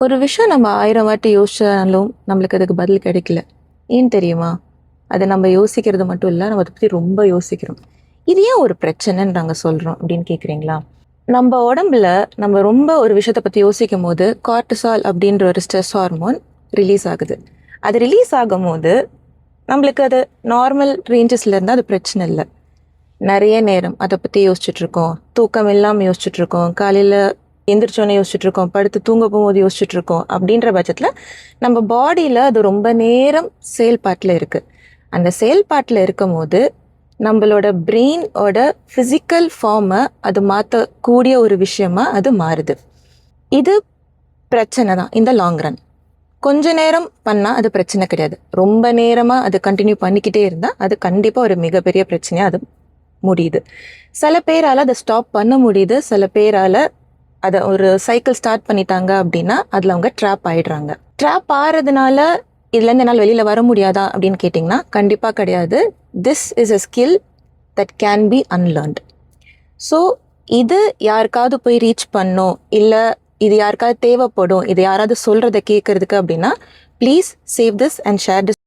ஒரு விஷயம் நம்ம 1000 வாட்டி யோசிச்சாலும் நம்மளுக்கு அதுக்கு பதில் கிடைக்கல. ஏன் தெரியுமா? அத நம்ம யோசிக்கிறது மட்டும் இல்ல, நம்ம அத பத்தி ரொம்ப யோசிக்கிறோம். இது ஏன் ஒரு பிரச்சனைன்னு நாங்க சொல்றோம் அப்படின்னு கேட்குறீங்களா? நம்ம உடம்புல நம்ம ரொம்ப ஒரு விஷயத்த பத்தி யோசிக்கும்போது, கார்ட்டிசால் அப்படின்ற ஒரு ஸ்ட்ரெஸ் ஹார்மோன் ரிலீஸ் ஆகுது. அது ரிலீஸ் ஆகும்போது, நம்மளுக்கு அது நார்மல் ரேஞ்சஸ்ல இருந்தா அது பிரச்சனை இல்ல. நெறைய நேரம் அத பத்தி யோசிச்சுட்ருக்கோம். தூக்கம் இல்லாம யோசிச்சுட்ருக்கோம். காலையில எந்திரிச்சோனே யோசிச்சுட்ருக்கோம். படுத்து தூங்க போகும்போது யோசிச்சுட்ருக்கோம். அப்படின்ற பட்சத்தில நம்ம பாடியில அது ரொம்ப நேரம் செயல்பாட்டுல இருக்கு. அந்த செயல்பாட்டுல இருக்கும்போது, நம்மளோட பிரெயினோட ஃபிசிக்கல் ஃபார்ம அது மாத்தக்கூடிய ஒரு விஷயமா அது மாறுது. இது பிரச்சனை தான் இந்த லாங் ரன். கொஞ்ச நேரம் பண்ணா அது பிரச்சனை கிடையாது. ரொம்ப நேரமா அது கன்டின்யூ பண்ணிக்கிட்டே இருந்தா, அது கண்டிப்பா ஒரு மிகப்பெரிய பிரச்சனையா அது முடியுது. சில பேரால அத ஸ்டாப் பண்ண முடியுது. சில பேரால அத ஒரு சைக்கிள் ஸ்டார்ட் பண்ணிட்டாங்க அப்படின்னா, அதுல அவங்க ட்ராப் ஆயிடுறாங்க. ட்ராப் ஆறதுனால, இதுலேருந்து என்னால வெளியில வர முடியாதா அப்படின்னு கேட்டிங்கன்னா, கண்டிப்பா கிடையாது. This is a skill that can be unlearned. So இது யாருக்காவது போய் ரீச் பண்ணும், இல்ல இது யாருக்காவது தேவைப்படும், இது யாராவது சொல்றத கேட்கறதுக்கு அப்படின்னா, please save this and share this